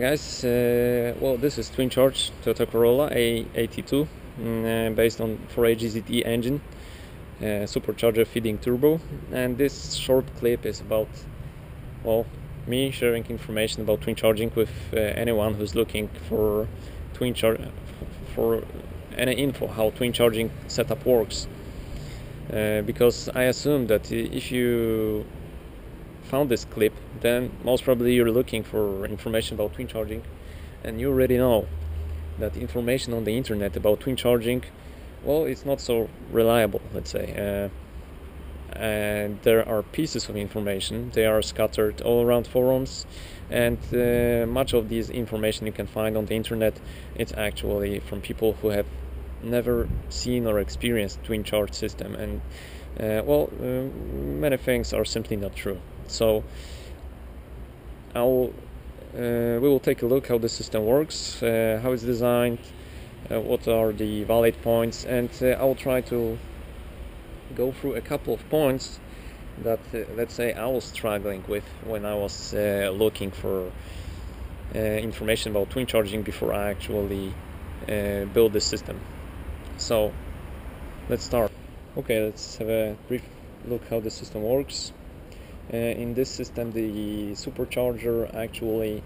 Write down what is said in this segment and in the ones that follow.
guys, well, this is twin-charged Toyota Corolla AE82 based on 4agzte engine, supercharger feeding turbo, and this short clip is about, well, me sharing information about twin charging with anyone who's looking for for any info how twin charging setup works, because I assume that if you found this clip, then most probably you're looking for information about twin charging, and you already know that information on the internet about twin charging, well, it's not so reliable, let's say, and there are pieces of information. They are scattered all around forums, and much of this information you can find on the internet, it's actually from people who have never seen or experienced twin charge system, and many things are simply not true. So we will take a look how the system works, how it's designed, what are the valid points, and I will try to go through a couple of points that let's say I was struggling with when I was looking for information about twin charging before I actually build the system. So let's start. Okay, let's have a brief look how the system works. In this system, the supercharger actually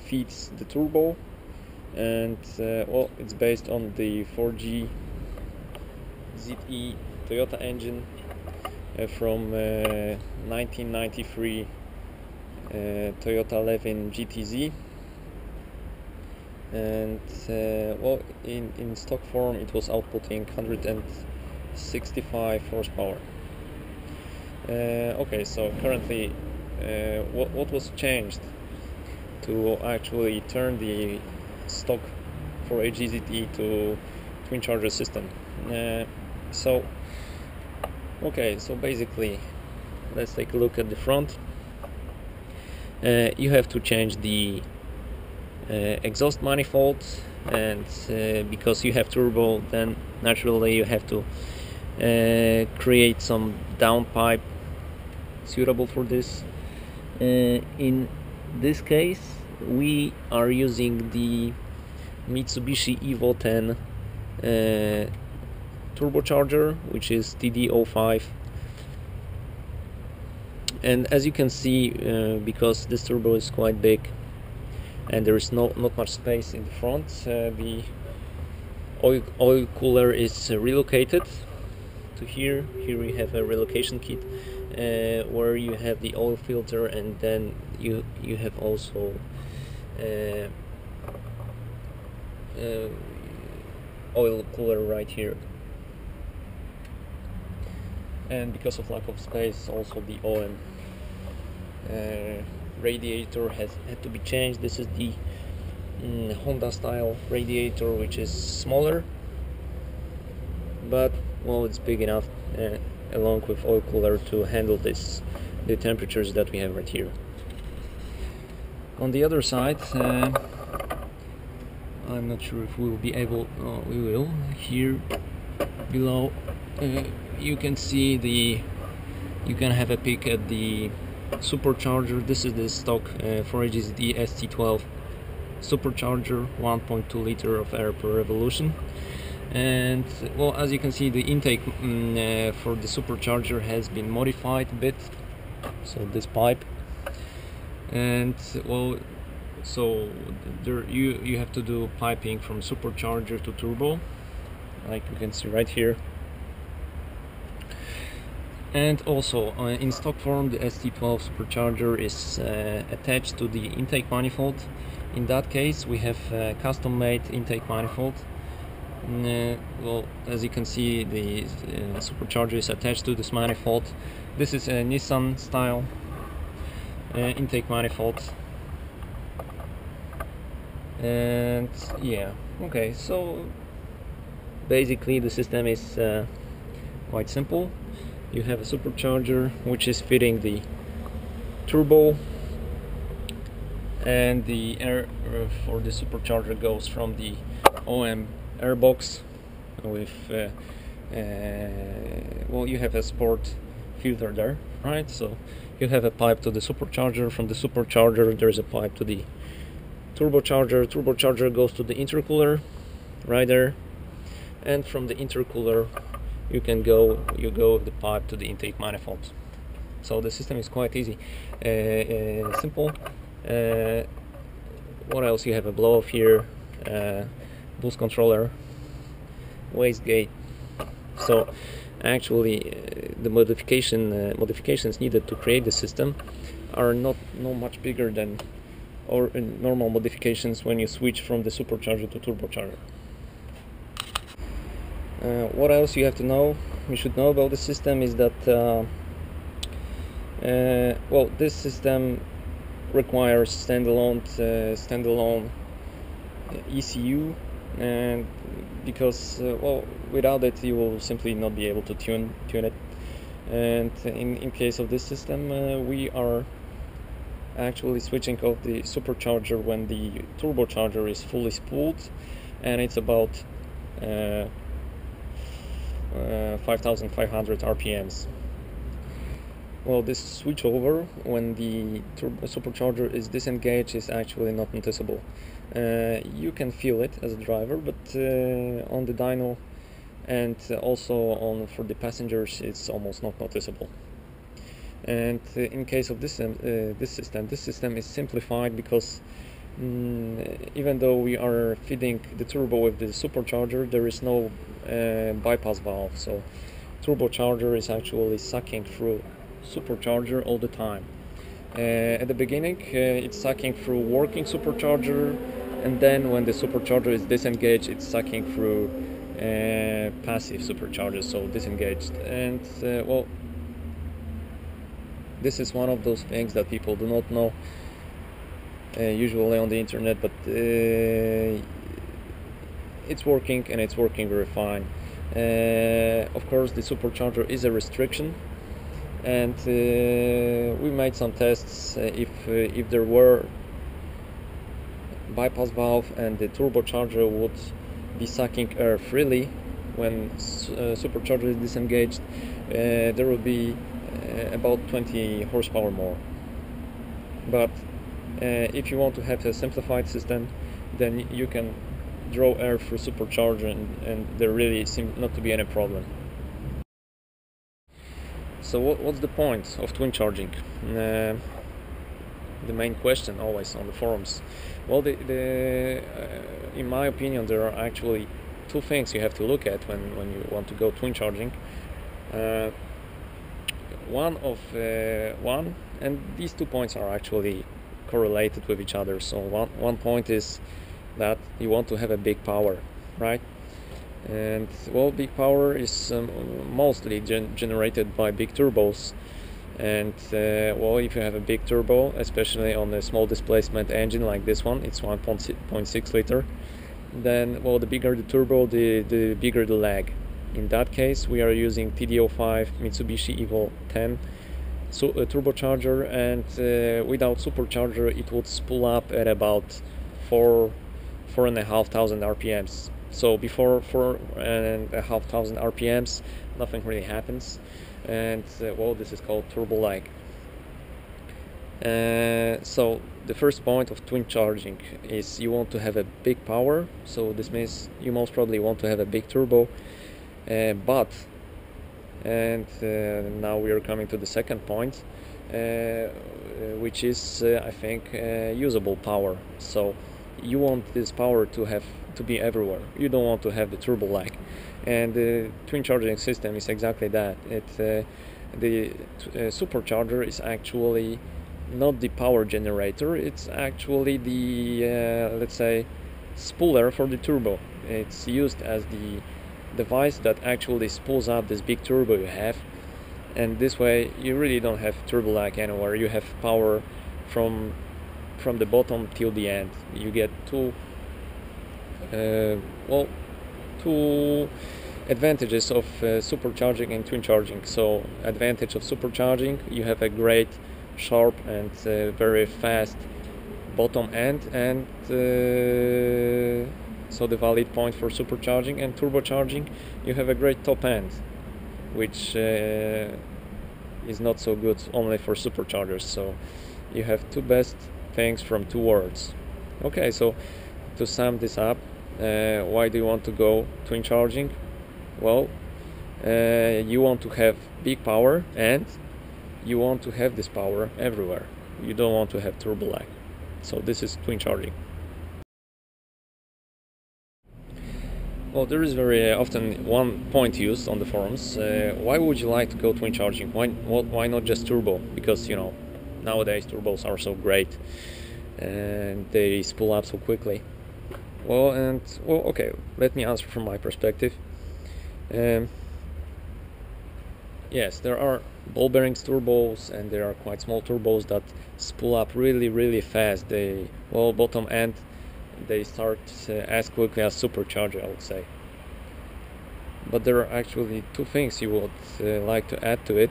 feeds the turbo, and well, it's based on the 4agzte Toyota engine from 1993 Toyota 11 GTZ, and well, in stock form it was outputting 165 horsepower. Okay, so currently what was changed to actually turn the stock 4agzte to twin charger system? So basically, let's take a look at the front. You have to change the exhaust manifold, and because you have turbo, then naturally you have to create some downpipe suitable for this. In this case, we are using the Mitsubishi Evo 10 turbocharger, which is TD05, and as you can see, because this turbo is quite big and there is not much space in the front, the oil cooler is relocated to here. Here we have a relocation kit where you have the oil filter, and then you have also oil cooler right here. And because of lack of space, also the OM radiator had to be changed. This is the Honda style radiator, which is smaller, but well, it's big enough along with oil cooler to handle the temperatures that we have right here. On the other side, I'm not sure if we will be able, we will, here below you can see you can have a peek at the supercharger. This is the stock 4agzte ST12 supercharger, 1.2 liter of air per revolution. And well, as you can see, the intake for the supercharger has been modified a bit, so this pipe, and well, so there you have to do piping from supercharger to turbo, like you can see right here. And also in stock form, the ST12 supercharger is attached to the intake manifold. In that case, we have a custom-made intake manifold. Well, as you can see, the supercharger is attached to this manifold. This is a Nissan style intake manifold, and yeah, okay, so basically the system is quite simple. You have a supercharger which is feeding the turbo, and the air for the supercharger goes from the OM airbox with well, you have a sport filter there, right? So you have a pipe to the supercharger. From the supercharger, there's a pipe to the turbocharger goes to the intercooler right there, and from the intercooler you go with the pipe to the intake manifold. So the system is quite easy, simple. What else? You have a blow off here, boost controller, wastegate. So actually the modifications needed to create the system are not much bigger than normal modifications when you switch from the supercharger to turbocharger. What else you should know about the system is that well, this system requires standalone ECU, and because well, without it you will simply not be able to tune it. And in case of this system, we are actually switching off the supercharger when the turbocharger is fully spooled, and it's about 5,500 RPMs. Well, this switchover when the supercharger is disengaged is actually not noticeable. You can feel it as a driver, but on the dyno and also for the passengers, it's almost not noticeable. And in case of this system is simplified because even though we are feeding the turbo with the supercharger, there is no bypass valve, so turbocharger is actually sucking through supercharger all the time. At the beginning it's sucking through working supercharger, and then when the supercharger is disengaged, it's sucking through passive supercharger, so disengaged. And well, this is one of those things that people do not know usually on the internet, but it's working, and it's working very fine. Of course, the supercharger is a restriction, and we made some tests. If there were bypass valve and the turbocharger would be sucking air freely when supercharger is disengaged, there would be about 20 horsepower more. But if you want to have a simplified system, then you can draw air through supercharger, and there really seems not to be any problem. So what's the point of twin charging? The main question always on the forums. Well, in my opinion, there are actually two things you have to look at when you want to go twin charging. And these 2 points are actually correlated with each other. So one point is that you want to have a big power, right? And well, big power is mostly generated by big turbos. And well, if you have a big turbo, especially on a small displacement engine like this one, it's 1.6 liter, then well, the bigger the turbo, the bigger the lag. In that case, we are using TD05 Mitsubishi Evo 10 turbocharger, and without supercharger it would spool up at about 4,500 RPMs. So before 4,500 RPMs, nothing really happens, and well, this is called turbo lag. So the first point of twin charging is you want to have a big power, so this means you most probably want to have a big turbo, but now we are coming to the second point, which is I think usable power. So you want this power to be everywhere. You don't want to have the turbo lag, and the twin charging system is exactly that. The supercharger is actually not the power generator, it's actually the let's say spooler for the turbo. It's used as the device that actually spools up this big turbo you have, and this way you really don't have turbo lag anywhere. You have power from the bottom till the end. You get two advantages of supercharging and twin charging. So advantage of supercharging, you have a great sharp and very fast bottom end, and so the valid point for supercharging. And turbocharging, you have a great top end, which is not so good only for superchargers. So you have two best things from two worlds. Okay, so to sum this up, why do you want to go twin charging? Well, you want to have big power, and you want to have this power everywhere. You don't want to have turbo lag. So this is twin charging. Well, there is very often one point used on the forums. Why would you like to go twin charging? Why not just turbo? Because, you know, nowadays turbos are so great and they spool up so quickly. Well, okay, let me answer from my perspective. Yes, there are ball bearings turbos, and there are quite small turbos that spool up really fast. Bottom end, they start as quickly as supercharger, I would say. But there are actually two things you would like to add to it.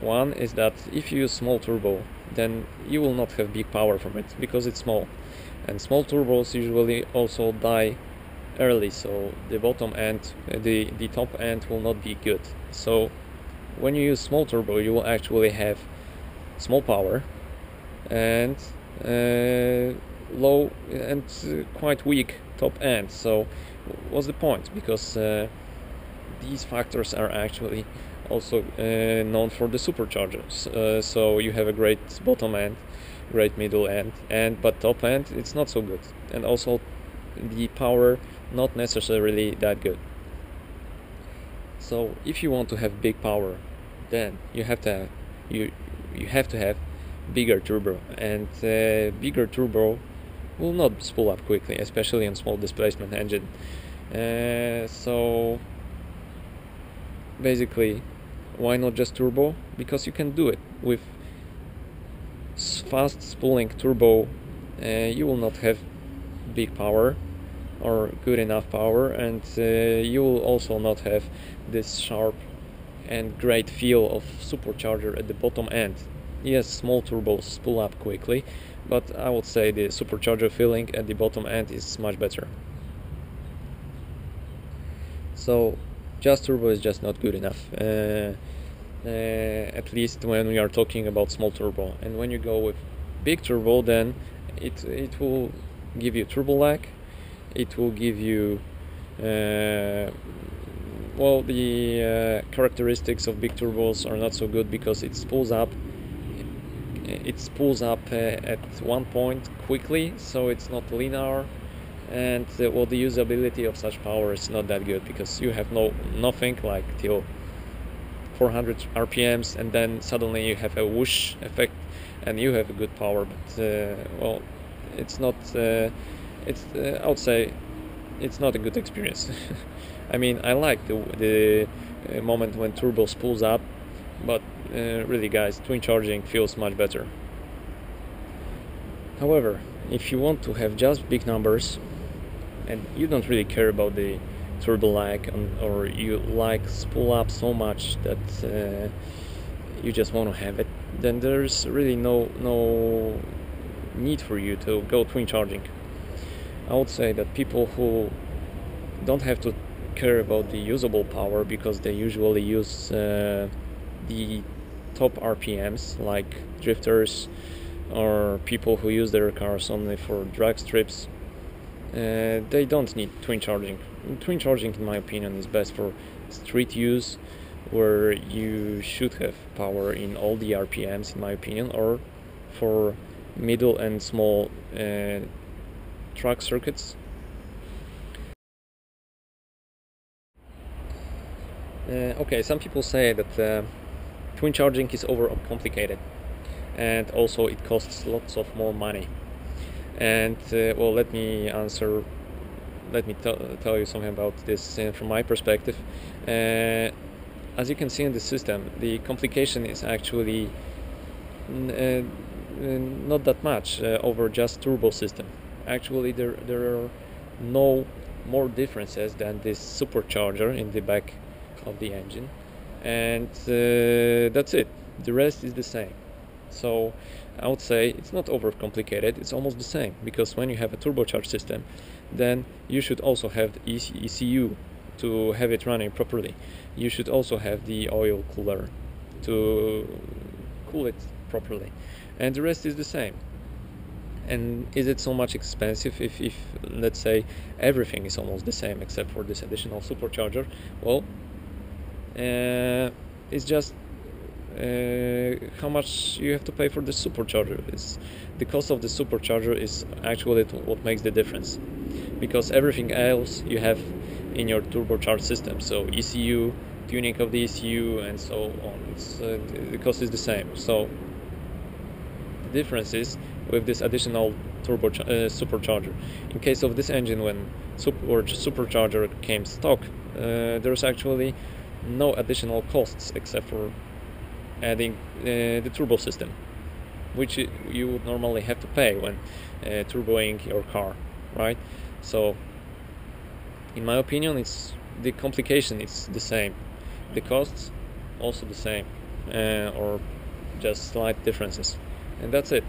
One is that if you use small turbo, then you will not have big power from it because it's small, and small turbos usually also die early, so the bottom end, the top end will not be good. So when you use small turbo, you will actually have small power and low and quite weak top end. So what's the point? Because these factors are actually also known for the superchargers. So you have a great bottom end, great middle end, but top end it's not so good, and also the power not necessarily that good. So if you want to have big power, then you have to have bigger turbo, and bigger turbo will not spool up quickly, especially on small displacement engine. So basically, why not just turbo? Because you can do it with fast spooling turbo. You will not have big power or good enough power, and you will also not have this sharp and great feel of supercharger at the bottom end. Yes, small turbos spool up quickly, but I would say the supercharger feeling at the bottom end is much better. So just turbo is just not good enough, at least when we are talking about small turbo. And when you go with big turbo, then it will give you turbo lag. It will give you the characteristics of big turbos are not so good because it spools up at one point quickly, so it's not linear, and the usability of such power is not that good because you have nothing like till 400 RPMs, and then suddenly you have a whoosh effect and you have a good power, but it's not I would say it's not a good experience. I mean, I like the moment when turbo spools up, but really guys, twin charging feels much better. However, if you want to have just big numbers and you don't really care about the turbo lag, or you like spool up so much that you just want to have it, then there's really no need for you to go twin charging. I would say that people who don't have to care about the usable power because they usually use the top RPMs, like drifters or people who use their cars only for drag strips, they don't need twin charging. Twin charging, in my opinion, is best for street use, where you should have power in all the RPMs, in my opinion, or for middle and small track circuits. Okay, some people say that twin charging is overcomplicated, and also it costs lots of more money. And let me tell you something about this from my perspective. As you can see in the system, the complication is actually not that much over just turbo system. Actually, there are no more differences than this supercharger in the back of the engine, and that's it. The rest is the same. So I would say it's not overcomplicated, it's almost the same, because when you have a turbocharged system, then you should also have the ECU to have it running properly. You should also have the oil cooler to cool it properly, and the rest is the same. And is it so much expensive if let's say everything is almost the same except for this additional supercharger? Well, it's just how much you have to pay for the supercharger. The cost of the supercharger is actually what makes the difference, because everything else you have in your turbocharged system, so ECU, tuning of the ECU, and so on. The cost is the same. So the difference is with this additional supercharger. In case of this engine, when supercharger came stock, there's actually no additional costs except for adding the turbo system, which you would normally have to pay when turboing your car, right? So in my opinion, the complication is the same, the costs also the same, or just slight differences, and that's it.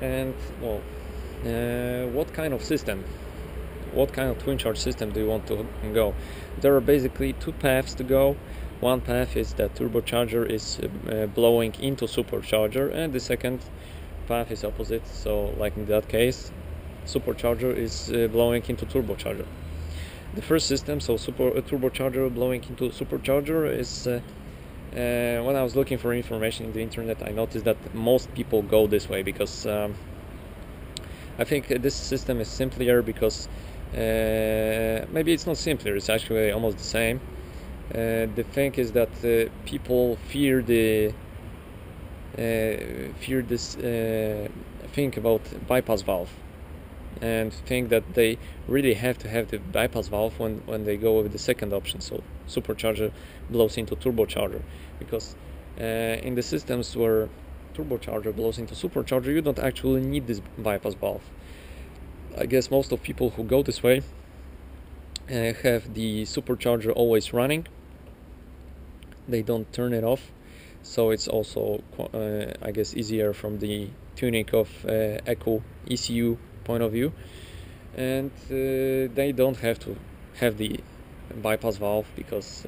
And well, what kind of system, what kind of twin charge system do you want to go? There are basically two paths to go. One path is that turbocharger is blowing into supercharger, and the second path is opposite. So like in that case, supercharger is blowing into turbocharger. The first system, so turbocharger blowing into supercharger, is when I was looking for information in the internet, I noticed that most people go this way because I think this system is simpler, because maybe it's not simpler, it's actually almost the same. The thing is that people fear this thing about bypass valve, and think that they really have to have the bypass valve when they go with the second option, so supercharger blows into turbocharger, because in the systems where turbocharger blows into supercharger, you don't actually need this bypass valve. I guess most of people who go this way have the supercharger always running. They don't turn it off, so it's also I guess easier from the tuning of ECU point of view, and they don't have to have the bypass valve because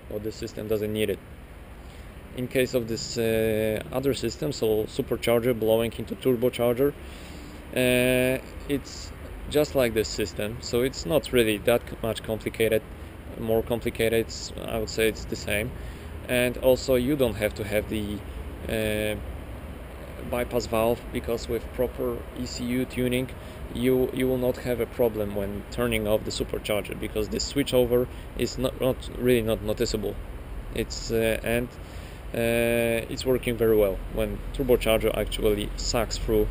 well, the system doesn't need it. In case of this other system, so supercharger blowing into turbocharger, it's just like this system, so it's not really that much complicated. More complicated, I would say it's the same. And also you don't have to have the bypass valve, because with proper ECU tuning you will not have a problem when turning off the supercharger, because the switchover is not really noticeable. It's it's working very well when turbocharger actually sucks through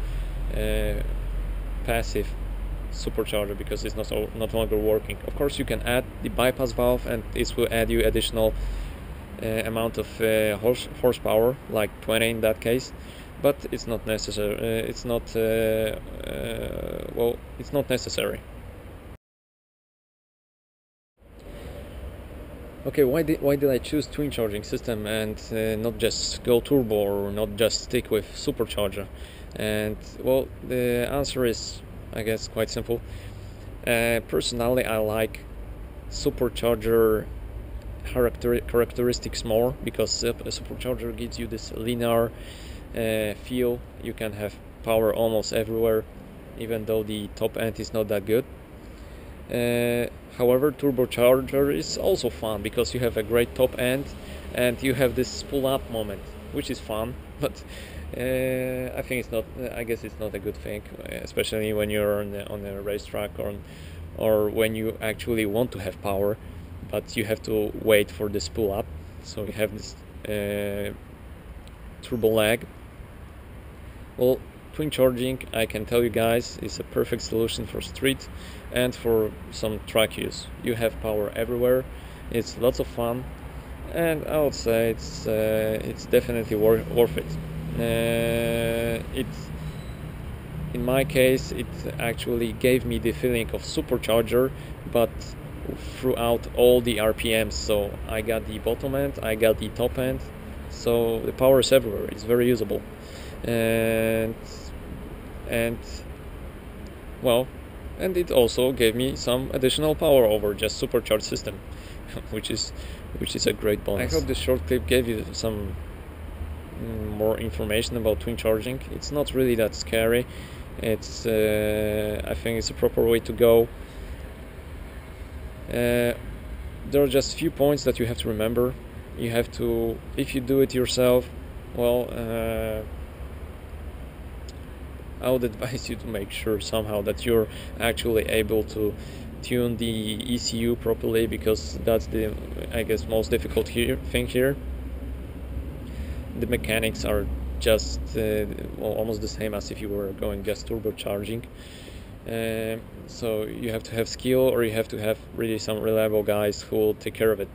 passive supercharger, because it's not longer working. Of course you can add the bypass valve and it will add you additional amount of horsepower, like 20 in that case, but it's not necessary. It's not well, it's not necessary. Okay, why did I choose twin charging system and not just go turbo, or not just stick with supercharger? And well, the answer is, I guess, quite simple. Personally, I like supercharger characteristics more, because a supercharger gives you this linear feel. You can have power almost everywhere, even though the top end is not that good. However, turbocharger is also fun, because you have a great top end and you have this pull up moment, which is fun, but I think it's not. I guess it's not a good thing, especially when you're on a racetrack, or when you actually want to have power, but you have to wait for this pull up. So you have this turbo lag. Well, twin charging, I can tell you guys, is a perfect solution for street and for some track use. You have power everywhere. It's lots of fun, and I would say it's definitely worth it. In my case, it actually gave me the feeling of supercharger, but throughout all the RPMs. So I got the bottom end, I got the top end, so the power is everywhere. It's very usable, and well, and it also gave me some additional power over just supercharged system, which is a great bonus. I hope this short clip gave you some more information about twin charging. It's not really that scary. It's I think it's a proper way to go. There are just few points that you have to remember. You have to, if you do it yourself, well, I would advise you to make sure somehow that you're actually able to tune the ECU properly, because that's the, I guess, most difficult thing here. The mechanics are just well, almost the same as if you were going just turbocharging. So you have to have skill, or you have to have really some reliable guys who will take care of it.